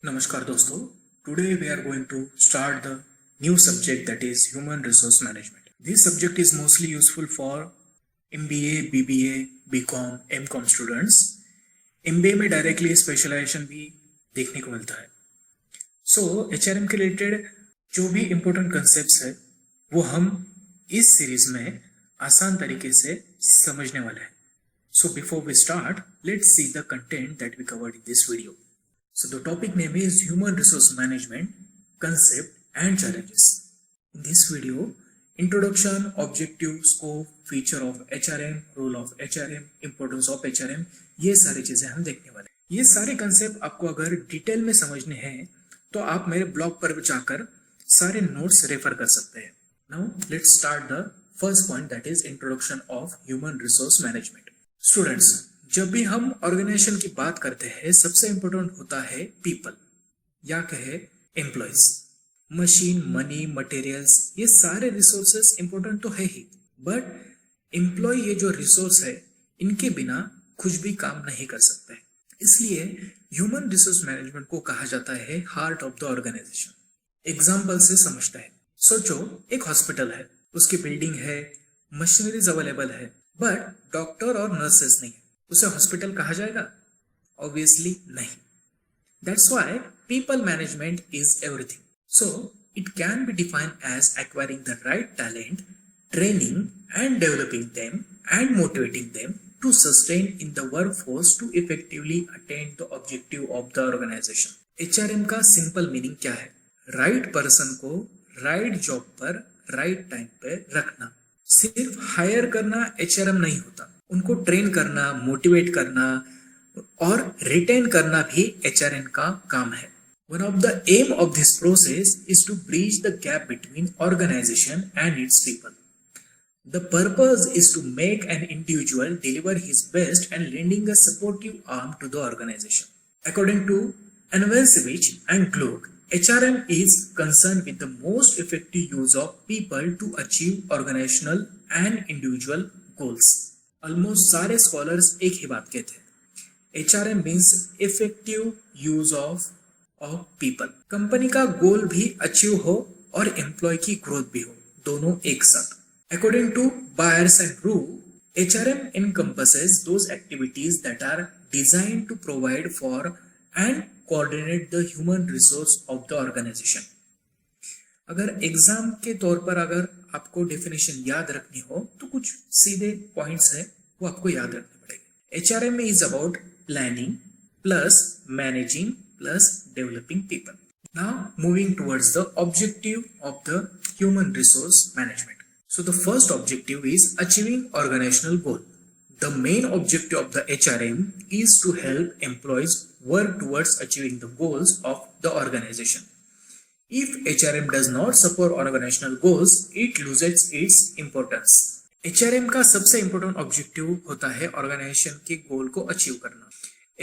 Namaskar dosto. Today we are going to start the new subject, that is human resource management. This subject is mostly useful for MBA, BBA, BCom, MCom students. MBA में directly specialisation भी देखने को मिलता है. सो HRM के related जो भी important concepts है वो हम इस सीरीज में आसान तरीके से समझने वाले हैं. So before we start, let's see the content that we covered in this video. So the topic name is Human Resource Management, Concept and Challenges. In this video, introduction, objective, scope, feature of HRM, role of HRM, importance of HRM, ये सारी चीजें हम देखने वाले हैं. ये सारे concept आपको अगर डिटेल में समझने हैं तो आप मेरे ब्लॉग पर जाकर सारे नोट्स रेफर कर सकते हैं. Now let's start the first point, that is introduction of human resource management. Students, जब भी हम ऑर्गेनाइजेशन की बात करते हैं सबसे इंपॉर्टेंट होता है पीपल या कहे एम्प्लॉयज. मशीन, मनी, मटेरियल्स, ये सारे रिसोर्सेस इंपॉर्टेंट तो है ही, बट एम्प्लॉय ये जो रिसोर्स है इनके बिना कुछ भी काम नहीं कर सकते. इसलिए ह्यूमन रिसोर्स मैनेजमेंट को कहा जाता है heart of the organisation. Example से समझते हैं. सोचो एक हॉस्पिटल है, उसकी बिल्डिंग है, मशीनरीज अवेलेबल है, बट डॉक्टर और नर्सेस नहीं है. उसे हॉस्पिटल कहा जाएगा? ऑब्वियसली नहीं. That's why people management is everything. So it can be defined as acquiring the right talent, training and developing them and motivating them to sustain in the workforce to effectively attain the objective of the organisation. HRM का simple meaning क्या है? Right person को right job पर right time पे रखना. सिर्फ higher करना HRM नहीं होता, उनको ट्रेन करना, मोटिवेट करना और रिटेन करना भी एचआरएम का काम है. One of the aim of this process is to bridge the gap between organisation and its people. The purpose is to make an individual deliver his best and lending a supportive arm to the organisation. According to Anvansievich and Gluck, HRM is concerned with the most effective use of people to achieve organizational and individual goals. Almost सारे scholars एक ही बात कहते हैं. HRM means effective use of people. Company का गोल भी achieve हो और employ की ग्रोथ भी हो, दोनों एक साथ. According to Byers and Rue, HRM encompasses those activities that are designed to provide for and coordinate the human resource of the organization. अगर एग्जाम के तौर पर अगर आपको डेफिनेशन याद रखनी हो तो कुछ सीधे पॉइंट्स है वो आपको याद रखने पड़ेंगे. HRM is about planning plus managing plus developing people. Now moving towards the objective of the human resource management. So the first objective is achieving organizational goal. The main objective of the HRM is to help employees work towards achieving the goals of the organization. If HRM does not support organizational goals, it loses its importance. HRM का सबसे important objective होता है organisation के गोल को achieve करना.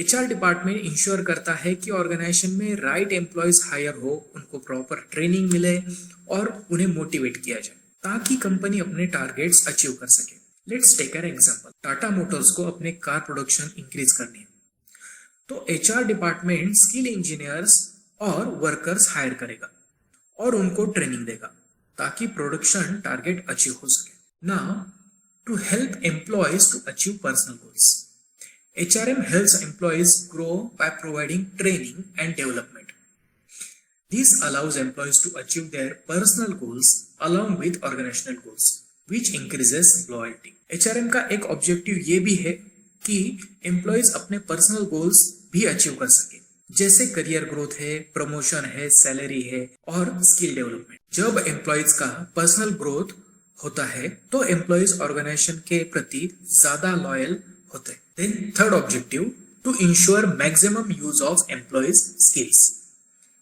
HR department ensure करता है कि ऑर्गेनाइजेशन में राइट एम्प्लॉयज हायर हो, उनको प्रॉपर ट्रेनिंग मिले और उन्हें मोटिवेट किया जाए ताकि कंपनी अपने टारगेट्स अचीव कर सके. Let's take an example. Tata motors को अपने कार प्रोडक्शन इंक्रीज करनी है तो HR डिपार्टमेंट स्किल इंजीनियर्स और वर्कर्स हायर करेगा और उनको ट्रेनिंग देगा ताकि प्रोडक्शन टारगेट अचीव हो सके. Now to help employees to achieve personal goals, HRM helps employees grow by providing training and development. This allows employees to achieve their personal goals along with organizational goals, which increases loyalty. HRM का एक objective ये भी है कि employees अपने personal goals भी achieve कर सके, जैसे करियर ग्रोथ है, प्रमोशन है, सैलरी है और स्किल डेवलपमेंट. जब एम्प्लॉयज का पर्सनल ग्रोथ होता है तो एम्प्लॉयज ऑर्गेनाइजेशन के प्रति ज्यादा लॉयल होते हैं. Then third objective, to ensure maximum use of employees skills.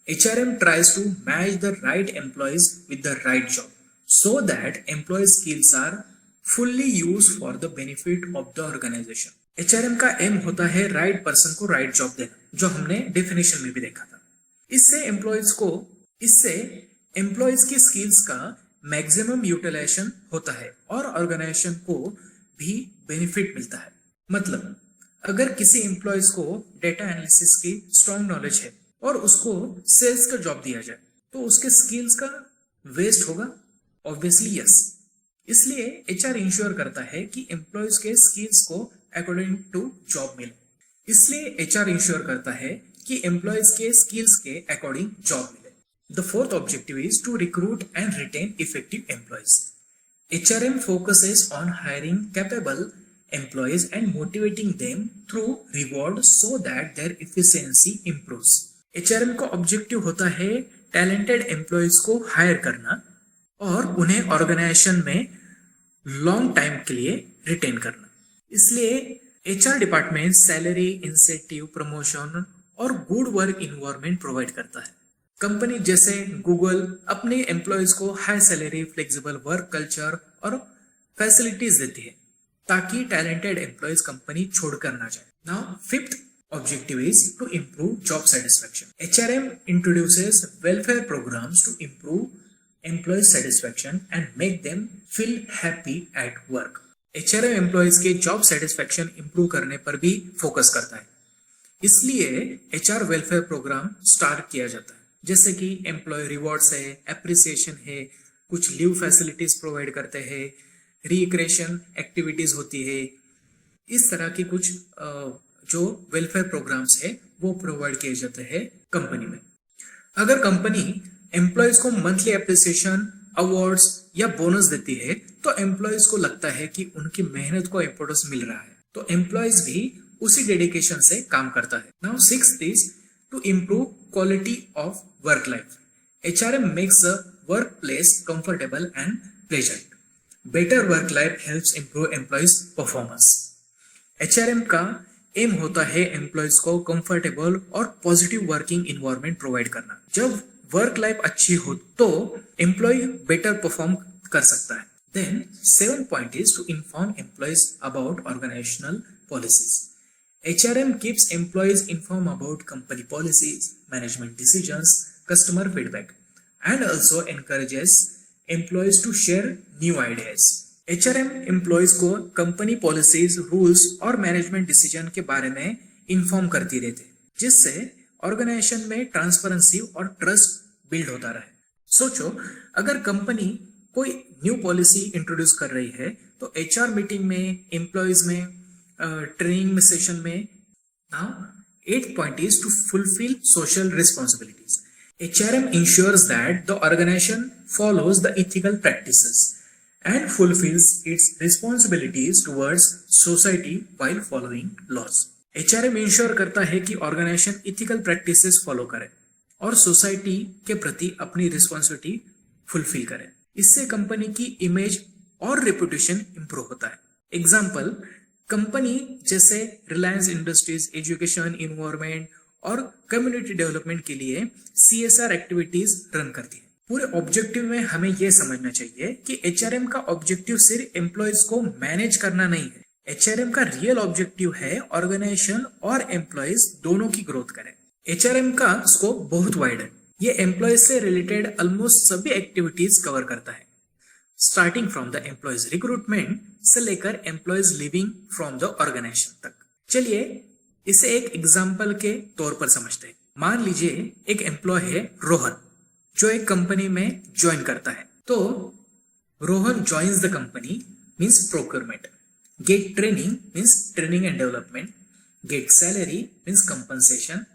HRM tries to match the right employees with the right job so that employee skills are fully used for the benefit of the organization. HRM का aim होता है right person को right job देना, जो हमने definition में भी देखा था. इससे एम्प्लॉयज की स्किल्स का मैक्सिमम यूटिलाइजेशन होता है और ऑर्गेनाइजेशन को भी बेनिफिट मिलता है. मतलब अगर किसी एम्प्लॉयज को डेटा एनालिसिस की स्ट्रॉन्ग नॉलेज है और उसको सेल्स का जॉब दिया जाए तो उसके स्किल्स का वेस्ट होगा? Obviously yes. इसलिए एचआर इंश्योर करता है कि एम्प्लॉयज के स्किल्स को अकॉर्डिंग टू जॉब मिले। इसलिए एचआर इंश्योर करता है कि एम्प्लॉयज के स्किल्स के अकॉर्डिंग जॉब मिले। The fourth objective is to recruit and retain effective employees. HRM focuses on hiring capable employees and motivating them through reward so that their efficiency improves. HRM का objective होता है talented employees को higher करना और उन्हें organisation में long time के लिए रिटेन करना। इसलिए HR department salary, incentive, promotion और गुड वर्क इन्वायरमेंट प्रोवाइड करता है। कंपनी जैसे गूगल अपने एम्प्लॉयज को high salary, flexible work culture और फैसिलिटीज देती है ताकि टैलेंटेड एम्प्लॉयज कंपनी छोड़कर ना जाए। Now fifth objective is to improve job satisfaction. HRM introduces welfare programs to improve employee satisfaction and make them feel happy at work. HRM employees के job satisfaction improve करने पर भी focus करता है। इसलिए HR वेलफेयर प्रोग्राम स्टार्ट किया जाता है, जैसे कि एम्प्लॉय रिवॉर्ड्स है, एप्रिसिएशन है, कुछ लीव फैसिलिटीज प्रोवाइड करते हैं, रिक्रिएशन एक्टिविटीज होती है। इस तरह की कुछ जो वेलफेयर प्रोग्राम्स है वो प्रोवाइड किए जाते हैं कंपनी में। अगर कंपनी एम्प्लॉयज को मंथली एप्रिसिएशन, अवार्ड्स या बोनस देती है तो एम्प्लॉयज को लगता है कि उनकी मेहनत को इंपॉर्टेंस मिल रहा है, तो एम्प्लॉयज भी उसी डेडिकेशन से काम करता है। Now sixth is to improve quality of work life. HRM makes the work place comfortable and pleasant. Better work life helps improve employees performance. HRM का एम होता है एम्प्लॉयज को कंफर्टेबल और पॉजिटिव वर्किंग इन्वायरमेंट प्रोवाइड करना। जब work life अच्छी हो तो एम्प्लॉय बेटर परफॉर्म कर सकता है। Then seven point is to inform employees about organisational policies. HRM keeps employees informed about company policies, management decisions, customer feedback, and also encourages employees to share new ideas. HRM employees को company policies, rules और management decision के बारे में inform करती रहती है, जिससे organisation में ट्रांसपेरेंसी और ट्रस्ट बिल्ड होता रहे। सोचो, अगर कंपनी कोई न्यू पॉलिसी इंट्रोड्यूस कर रही है तो HR मीटिंग में, एम्प्लॉयज में, ट्रेनिंग सेशन में। Now eight point is to fulfil social responsibilities. HRM ensures that the organization follows the ethical practices and fulfills its responsibilities towards society while following laws. HRM ensure करता है कि organisation ethical practices follow करे और society के प्रति अपनी responsibility fulfil करे। इससे कंपनी की इमेज और रेपुटेशन इंप्रूव होता है। एग्जाम्पल, कंपनी जैसे रिलायंस इंडस्ट्रीज एजुकेशन, इन्वायरमेंट और कम्युनिटी डेवलपमेंट के लिए CSR एक्टिविटीज रन करती है। पूरे ऑब्जेक्टिव में हमें यह समझना चाहिए कि HRM का ऑब्जेक्टिव सिर्फ एम्प्लॉयज को मैनेज करना नहीं है। HRM का रियल ऑब्जेक्टिव है ऑर्गेनाइजेशन और एम्प्लॉयज दोनों की ग्रोथ करें। HRM का स्कोप बहुत वाइड है। ये एम्प्लॉयज से रिलेटेड ऑलमोस्ट सभी एक्टिविटीज कवर करता है, starting from the employees recruitment से लेकर employees leaving from the organisation तक। चलिए इसे एक एग्जाम्पल के तौर पर समझते हैं। मान लीजिए एक एम्प्लॉय है रोहन, जो एक कंपनी में ज्वाइन करता है। तो Rohan joins the company means procurement, get training means training and development, get salary means compensation,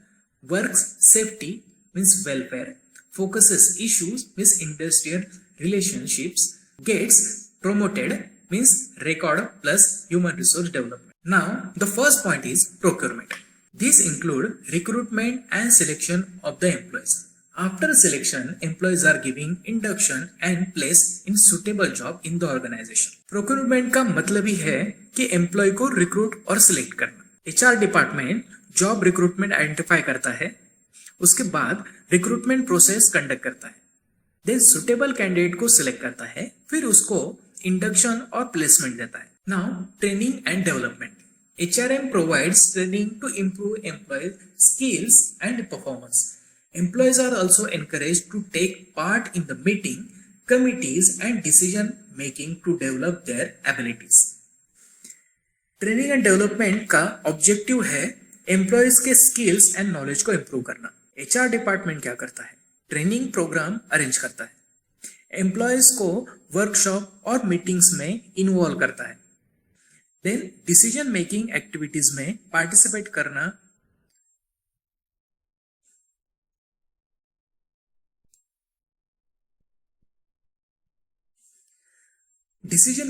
works safety means welfare, focuses issues means industrial relationships, gets promoted means record plus human resource development. Now the first point is procurement. These include recruitment and selection of the employees. After selection, employees are given induction and placed in suitable job in the organization. Procurement का मतलब ही है कि employ को recruit और select करना। HR department job recruitment identify करता है, उसके बाद रिक्रूटमेंट प्रोसेस कंडक्ट करता है, देन सुटेबल कैंडिडेट को सिलेक्ट करता है, फिर उसको इंडक्शन और प्लेसमेंट देता है। Now training and development. HRM provides training to improve employee skills and performance. Employees are also encouraged to take part in the meeting, committees and decision making to develop their abilities. Training and development का objective है employees के skills and knowledge को improve करना। HR department क्या करता है? Training programme arrange करता है, एम्प्लॉयज को वर्कशॉप और मीटिंग्स में इन्वॉल्व करता है, देन डिसीजन मेकिंग एक्टिविटीज में पार्टिसिपेट करना, डिसीजन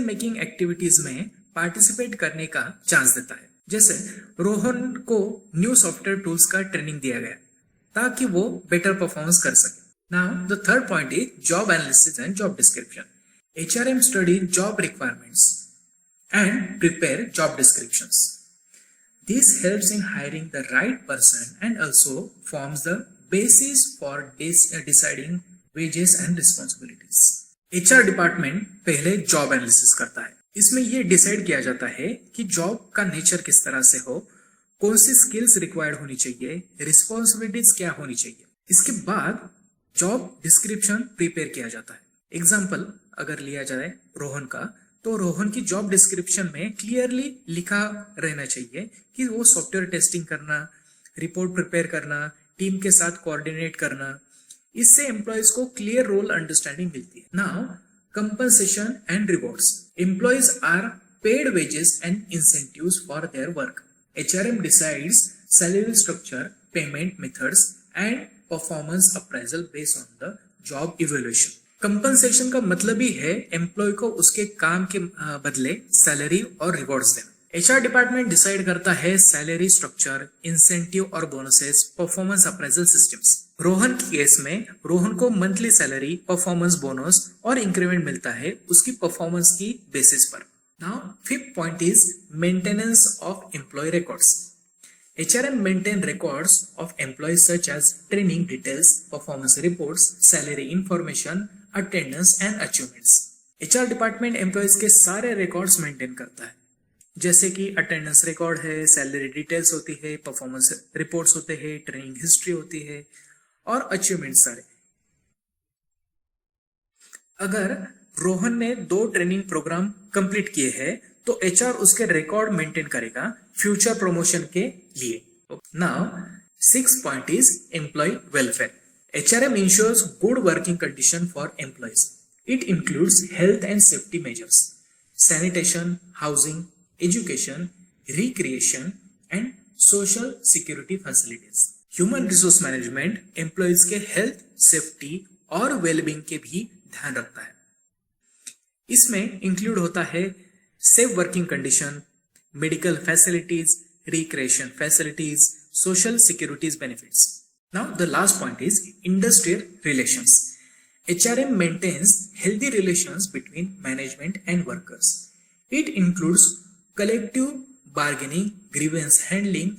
मेकिंग एक्टिविटीज में पार्टिसिपेट करने का चांस देता है। जैसे रोहन को न्यू सॉफ्टवेयर टूल्स का ट्रेनिंग दिया गया ताकि वो बेटर परफॉर्मेंस कर सके। Now the third point is job analysis and job description. HRM study job requirements and prepare job descriptions. This helps in hiring the right person and also forms the basis for deciding wages and responsibilities. HR department पहले job analysis करता है। इसमें यह decide किया जाता है कि job का नेचर किस तरह से हो, कौन सी स्किल्स रिक्वायर्ड होनी चाहिए, रिस्पॉन्सिबिलिटीज क्या होनी चाहिए। इसके बाद जॉब डिस्क्रिप्शन प्रिपेयर किया जाता है। एग्जाम्पल अगर लिया जाए रोहन का, तो रोहन की जॉब डिस्क्रिप्शन में क्लियरली लिखा रहना चाहिए कि वो सॉफ्टवेयर टेस्टिंग करना, रिपोर्ट प्रिपेयर करना, टीम के साथ कोऑर्डिनेट करना। इससे एम्प्लॉयज को क्लियर रोल अंडरस्टैंडिंग मिलती है। Now compensation and rewards. Employees are paid wages and incentives for their work. HRM decides salary structure, payment methods and performance appraisal based on the job evaluation. Compensation का मतलब ही है employ को उसके काम के बदले सैलरी और रिवॉर्ड्स देना। HR डिपार्टमेंट डिसाइड करता है सैलरी स्ट्रक्चर, इंसेंटिव और bonuses, performance appraisal systems. Rohan की केस में रोहन को मंथली सैलरी, परफॉर्मेंस बोनस और इंक्रीमेंट मिलता है उसकी परफॉर्मेंस की बेसिस पर। Now fifth point is maintenance of employee records. HRM maintain records of employees such as training details, performance reports, salary information, attendance and achievements. HR department employees के सारे records maintain करता है, जैसे कि attendance record है, salary details होती है, performance reports होते हैं, ट्रेनिंग हिस्ट्री होती है और अचीवमेंट सारे। अगर रोहन ने 2 ट्रेनिंग प्रोग्राम कंप्लीट किए हैं तो HR उसके रिकॉर्ड मेंटेन करेगा फ्यूचर प्रमोशन के लिए। Now 6th point is employee welfare. HRM ensures good working condition for employees. It includes health and safety measures, sanitation, housing, education, recreation and social security facilities. Human resource management employees के health, safety और well-being के भी ध्यान रखता है। इसमें include होता है safe working condition, medical facilities, recreation facilities, social securities benefits. Now the last point is industrial relations. HRM maintains healthy relations between management and workers. It includes collective bargaining, grievance handling,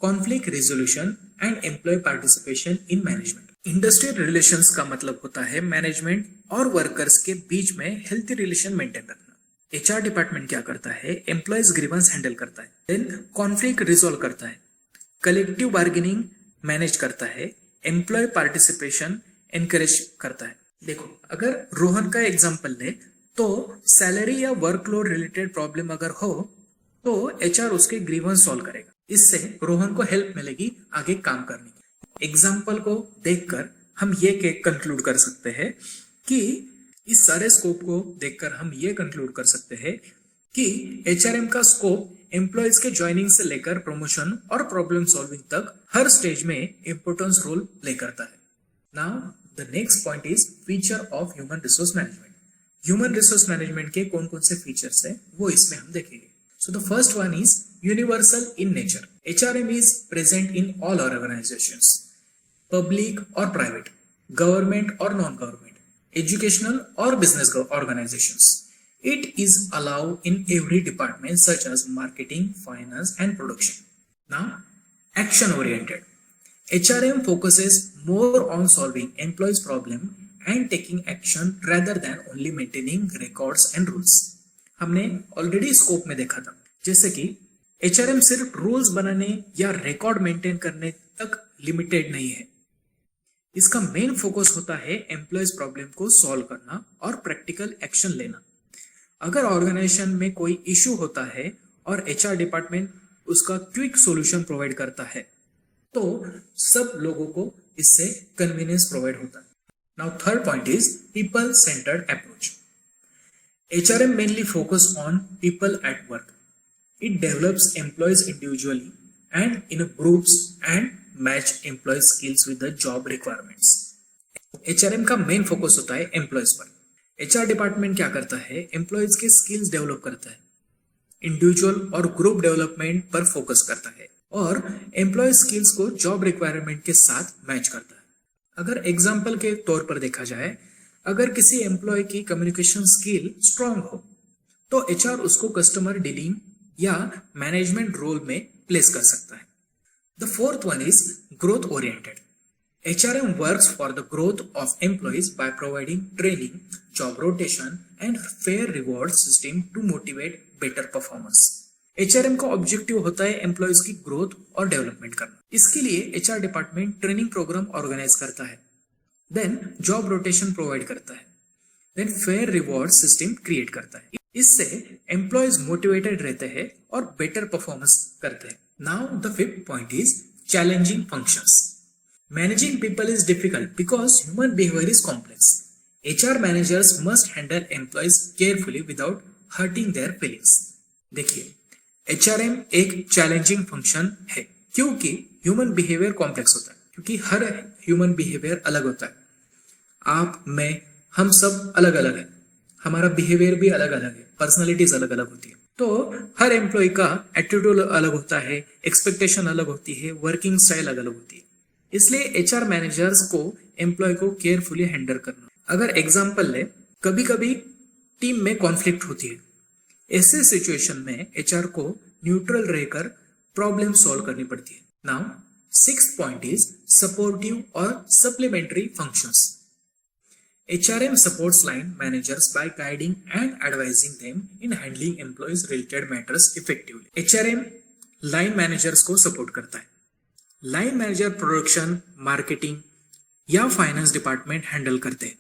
conflict resolution and employee participation in management. Industrial relations का मतलब होता है management और workers के बीच में healthy relation maintain रखना। HR department क्या करता है? एम्प्लॉयज ग्रीवेंस हैंडल करता है, देन कॉन्फ्लिक्ट रिजोल्व करता है, कलेक्टिव बार्गेनिंग मैनेज करता है, एम्प्लॉय पार्टिसिपेशन एनकरेज करता है। देखो अगर रोहन का एग्जांपल ले तो सैलरी या वर्कलोड रिलेटेड प्रॉब्लम अगर हो तो HR उसके ग्रीवेंस सॉल्व करेगा। इससे रोहन को हेल्प मिलेगी आगे काम करने की। एग्जाम्पल को देखकर हम ये कंक्लूड कर सकते हैं कि इस सारे स्कोप को देखकर हम ये कंक्लूड कर सकते हैं कि HRM का स्कोप एम्प्लॉयज के ज्वाइनिंग से लेकर प्रमोशन और प्रॉब्लम सॉल्विंग तक हर स्टेज में इंपोर्टेंस रोल प्ले करता है। Now the next point is feature of human resource management. Human resource management के कौन कौन से फीचर्स है वो इसमें हम देखेंगे। So the first one is universal in nature. HRM is present in all our organizations, public or private, government or non-government, educational or business organizations. It is allowed in every department such as marketing, finance and production. Now, action oriented. HRM focuses more on solving employees' problem and taking action rather than only maintaining records and rules. हमने already scope में देखा था, जैसे कि HRM सिर्फ rules बनाने या record maintain करने तक लिमिटेड नहीं है। इसका मेन फोकस होता है एम्प्लॉयज प्रॉब्लम को सॉल्व करना और प्रैक्टिकल एक्शन लेना। अगर ऑर्गेनाइजेशन में कोई इश्यू होता है और HR डिपार्टमेंट उसका क्विक सॉल्यूशन प्रोवाइड करता है तो सब लोगों को इससे कन्वीनियंस प्रोवाइड होता है। Now third point is people centred approach. HRM mainly focus on people at work. It develops employees individually and in groups and match employee skills with the job requirements. HRM का main focus होता है employees पर। HR department क्या करता है, employees के skills develop करता है, इंडिविजुअल और ग्रुप डेवलपमेंट पर फोकस करता है और एम्प्लॉय स्किल्स को जॉब रिक्वायरमेंट के साथ मैच करता है। अगर एग्जाम्पल के तौर पर देखा जाए, अगर किसी एम्प्लॉय की कम्युनिकेशन स्किल स्ट्रांग हो तो HR उसको कस्टमर डीलिंग या मैनेजमेंट रोल में प्लेस कर सकता है। The fourth one is growth oriented. HRM works for the growth of employees by providing training, job rotation and fair reward system to motivate better performance. HRM का objective होता है employees की growth और development करना। इसके लिए HR department training programme organise करता है, देन जॉब रोटेशन प्रोवाइड करता है, then fair reward system create करता है। इससे एम्प्लॉयज मोटिवेटेड रहते हैं और बेटर परफॉर्मेंस करते हैं। Now the fifth point is challenging functions. Managing people is difficult because human behaviour is complex. HR managers must handle employees carefully without hurting their feelings. देखिए, HRM एक challenging function है क्योंकि human behaviour complex होता है, क्योंकि हर human behaviour अलग होता है। आप, मैं, हम सब अलग अलग है, हमारा बिहेवियर भी अलग अलग है, पर्सनालिटीज अलग अलग होती है। तो हर एम्प्लॉय का एटीट्यूड अलग होता है, एक्सपेक्टेशन अलग होती है, वर्किंग स्टाइल अलग अलग होती है। इसलिए HR मैनेजर्स को एम्प्लॉय को केयरफुली हैंडल करना। अगर एग्जाम्पल ले, कभी कभी टीम में कॉन्फ्लिक्ट होती है, ऐसे सिचुएशन में HR को न्यूट्रल रहकर प्रॉब्लम सॉल्व करनी पड़ती है। Now sixth point is supportive और supplementary functions. HRM supports line managers by guiding and advising them in handling employees related matters effectively. HRM line managers को सपोर्ट करता है। लाइन मैनेजर प्रोडक्शन, मार्केटिंग या finance department handle करते हैं,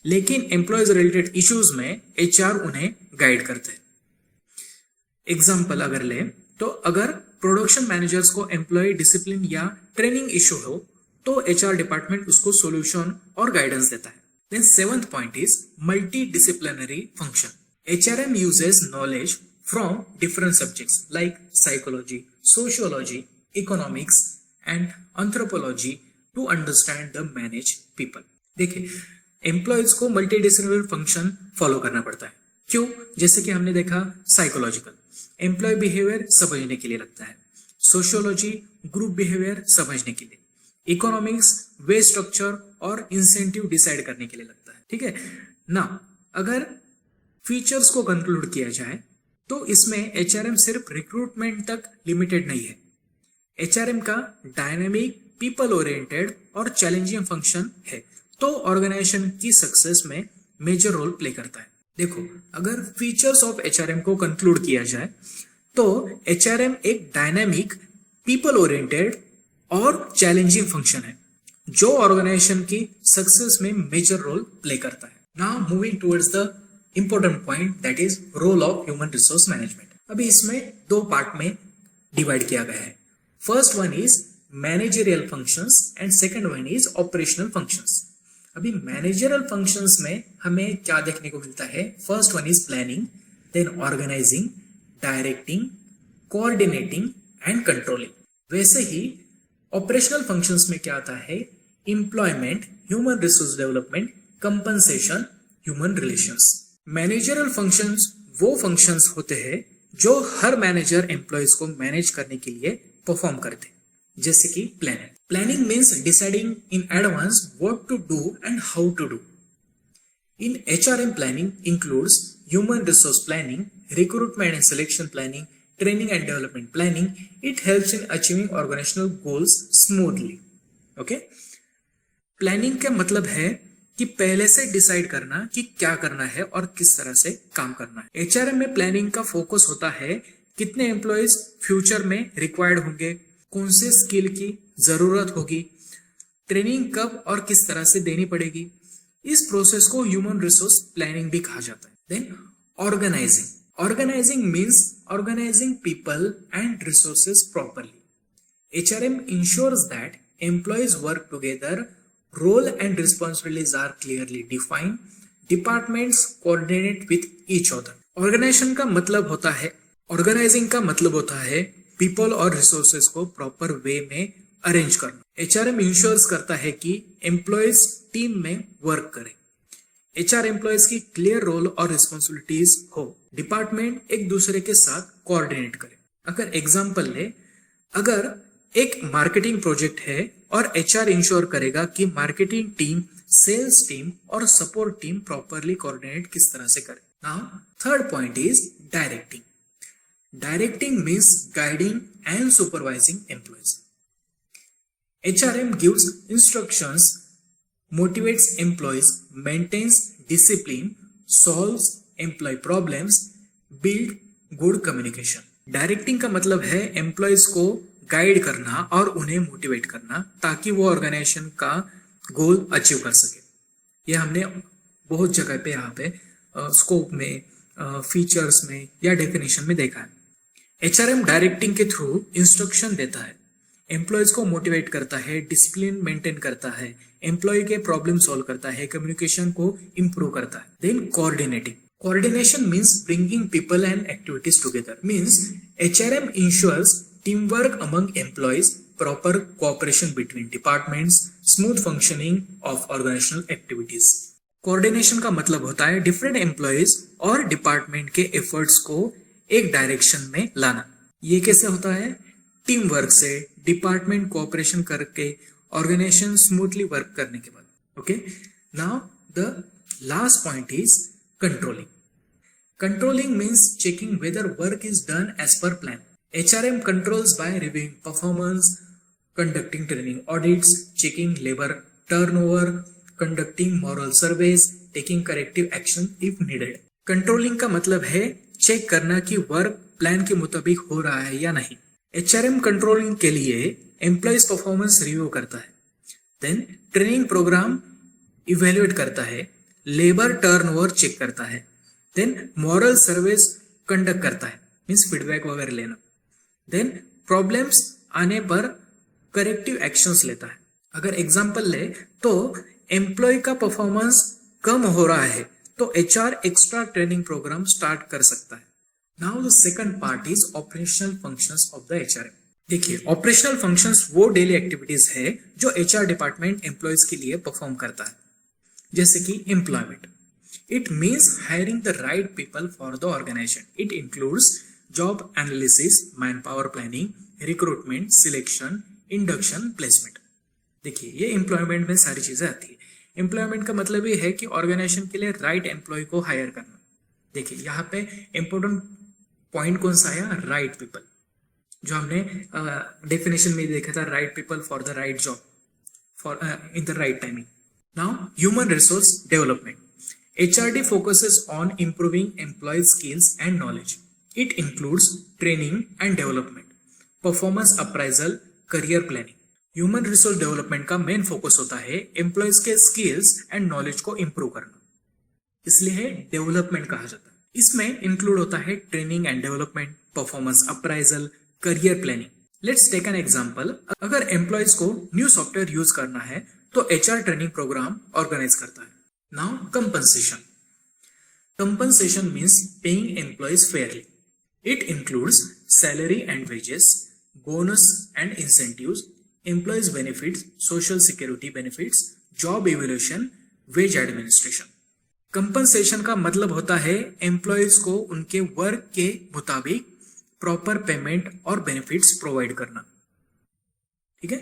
लेकिन employees related issues में HR उन्हें guide करते हैं। एग्जाम्पल अगर ले तो अगर प्रोडक्शन मैनेजर्स को एम्प्लॉय डिसिप्लिन या ट्रेनिंग इशू हो तो HR डिपार्टमेंट उसको सॉल्यूशन और गाइडेंस देता है। Then seventh point is multidisciplinary function. HRM uses knowledge from different subjects like psychology, sociology, economics and anthropology to understand the manage people. देखिए, employees को multidisciplinary function follow करना पड़ता है। क्यों? जैसे कि हमने देखा, साइकोलॉजिकल एम्प्लॉय बिहेवियर समझने के लिए लगता है, सोशियोलॉजी ग्रुप बिहेवियर समझने के लिए, इकोनॉमिक्स वे स्ट्रक्चर और इंसेंटिव डिसाइड करने के लिए लगता है। ठीक है ना। अगर फीचर्स को कंक्लूड किया जाए तो इसमें HRM सिर्फ रिक्रूटमेंट तक लिमिटेड नहीं है। HRM का डायनामिक, पीपल ओरिएंटेड और चैलेंजिंग फंक्शन है तो ऑर्गेनाइजेशन की सक्सेस में मेजर रोल प्ले करता है। देखो, अगर फीचर्स ऑफ HRM को कंक्लूड किया जाए तो HRM एक डायनामिक, पीपल ओरिएंटेड और चैलेंजिंग फंक्शन है जो ऑर्गेनाइजेशन की सक्सेस में मेजर रोल प्ले करता है। Now moving towards the important point that is role of human resource management. अभी इसमें दो पार्ट में डिवाइड किया गया है। First one is managerial functions and second one is operational functions. अभी मैनेजरियल फंक्शंस में हमें क्या देखने को मिलता है? First one is planning, then organising, directing, coordinating and controlling. वैसे ही ऑपरेशनल फंक्शंस में क्या आता है? Employment, human resource development, compensation, human relations. Managerial functions वो फंक्शंस होते हैं जो हर मैनेजर एम्प्लॉयज को मैनेज करने के लिए परफॉर्म करते हैं, जैसे कि planning. Planning means deciding in advance what to do and how to do. In HRM planning includes human resource planning, recruitment and selection planning, training and development planning. It helps in achieving organizational goals smoothly. Okay? Planning का मतलब है कि पहले से decide करना कि क्या करना है और किस तरह से काम करना है। HRM में प्लानिंग का फोकस होता है कितने एम्प्लॉयज फ्यूचर में रिक्वायर्ड होंगे, कौन से स्किल की जरूरत होगी, ट्रेनिंग कब और किस तरह से देनी पड़ेगी। इस प्रोसेस को ह्यूमन रिसोर्स प्लानिंग भी कहा जाता है। Then organising means organizing people and resources properly. HRM ensures that employees work together, role and responsibilities are clearly defined, departments coordinate with each other. Organisation का मतलब होता है, ऑर्गेनाइजिंग का मतलब होता है पीपल और रिसोर्सेज को प्रॉपर वे में अरेंज करना। HRM इंश्योर्स करता है कि एम्प्लॉयज टीम में वर्क करें, HR एम्प्लॉयज की क्लियर रोल और रिस्पॉन्सिबिलिटीज हो, डिपार्टमेंट एक दूसरे के साथ कोऑर्डिनेट करे। अगर एग्जांपल ले, अगर एक मार्केटिंग प्रोजेक्ट है और HR इंश्योर करेगा कि मार्केटिंग टीम, सेल्स टीम और सपोर्ट टीम प्रॉपरली कोऑर्डिनेट किस तरह से करे। Now third point is directing. Directing means guiding and supervising employees. HRM gives instructions, motivates employees, maintains discipline, solves employee problems, build good communication. Directing का मतलब है employees को guide करना और उन्हें मोटिवेट करना ताकि वो ऑर्गेनाइजेशन का गोल अचीव कर सके। ये हमने बहुत जगह पे यहाँ पे स्कोप में, फीचर्स में या डेफिनेशन में देखा है। HRM डायरेक्टिंग के थ्रू इंस्ट्रक्शन देता है, एम्प्लॉयज को मोटिवेट करता है, डिसिप्लिन मेंटेन करता है, एम्प्लॉय के प्रॉब्लम सॉल्व करता है, कम्युनिकेशन को इंप्रूव करता है। Then coordinating. Coordination means bringing people and activities together. Means HRM ensures teamwork among employees, proper cooperation between departments, smooth functioning of organizational activities. Coordination का मतलब होता है डिफरेंट एम्प्लॉयज और डिपार्टमेंट के एफर्ट्स को एक डायरेक्शन में लाना। ये कैसे होता है? टीम वर्क से, डिपार्टमेंट कोऑपरेशन करके, ऑर्गेनाइजेशन स्मूथली वर्क करने के बाद। Okay, now the last point is controlling. Controlling means checking whether work is done as per plan. HRM controls by reviewing performance, conducting training audits, checking labor turnover, conducting moral surveys, taking corrective action if needed. Controlling का मतलब है check करना कि work plan के मुताबिक हो रहा है या नहीं। HRM कंट्रोलिंग के लिए एम्प्लॉयज परफॉर्मेंस रिव्यू करता है, देन ट्रेनिंग प्रोग्राम इवेल्युएट करता है, लेबर टर्नओवर चेक करता है, देन मॉरल सर्विस कंडक्ट करता है, मीन्स फीडबैक वगैरह लेना, देन प्रॉब्लम्स आने पर करेक्टिव एक्शंस लेता है। अगर एग्जांपल ले तो एम्प्लॉय का परफॉर्मेंस कम हो रहा है तो HR extra training programme start कर सकता है। Now the second part is operational functions of the HRM। देखिए, ऑपरेशनल फंक्शंस वो डेली एक्टिविटीज है जो HR डिपार्टमेंट एम्प्लॉयज के लिए परफॉर्म करता है, जैसे कि employment. It means hiring the right people for the organisation. It includes job analysis, man power planning, recruitment, selection, induction, placement. देखिए, ये एम्प्लॉयमेंट में सारी चीजें आती है। एम्प्लॉयमेंट का मतलब ये है कि ऑर्गेनाइजेशन के लिए राइट एम्प्लॉय को हायर करना। देखिए, यहाँ पे इंपॉर्टेंट पॉइंट कौन सा आया? राइट पीपल, जो हमने डेफिनेशन में देखा था, right people for the right job, for in the right timing. Now, human resource development. HRD focuses on improving employee skills and knowledge. It includes training and development, performance appraisal, career planning. Human resource development का main focus होता है employees के skills and knowledge को improve करना, इसलिए development कहा जाता है। इसमें इंक्लूड होता है training and development, performance appraisal, career planning. Let's take an example. अगर एम्प्लॉयज को न्यू सॉफ्टवेयर यूज करना है तो HR ट्रेनिंग प्रोग्राम ऑर्गेनाइज करता है। Now compensation. Compensation means paying employees fairly. It includes salary and wages, bonus and incentives, employees benefits, social security benefits, job evaluation, wage administration. Compensation का मतलब होता है employees को उनके वर्क के मुताबिक प्रॉपर पेमेंट और बेनिफिट्स प्रोवाइड करना। ठीक है।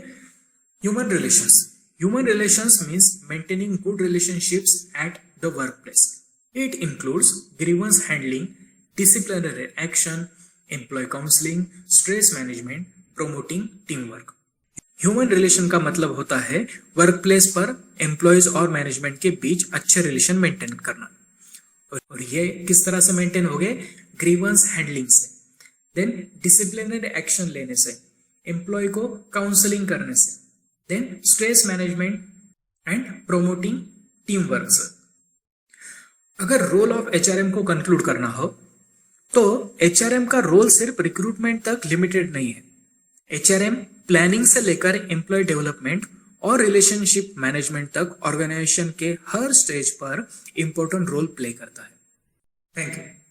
Human relations. Human relations means maintaining good relationships at the workplace. It includes grievance handling, disciplinary action, employee counseling, stress management, promoting teamwork. Human relation का मतलब होता है वर्कप्लेस पर एम्प्लॉयज और मैनेजमेंट के बीच अच्छे रिलेशन मेंटेन करना। और ये किस तरह से मेंटेन हो गए? ग्रीवेंस हैंडलिंग से, देन डिसिप्लिनरी एक्शन लेने से, एम्प्लॉय को काउंसलिंग करने से, then stress management and promoting team work से। अगर रोल ऑफ HRM को कंक्लूड करना हो तो HRM का रोल सिर्फ रिक्रूटमेंट तक लिमिटेड नहीं है। HRM प्लानिंग से लेकर एम्प्लॉय डेवलपमेंट और रिलेशनशिप मैनेजमेंट तक ऑर्गेनाइजेशन के हर स्टेज पर इंपॉर्टेंट रोल प्ले करता है। Thank you.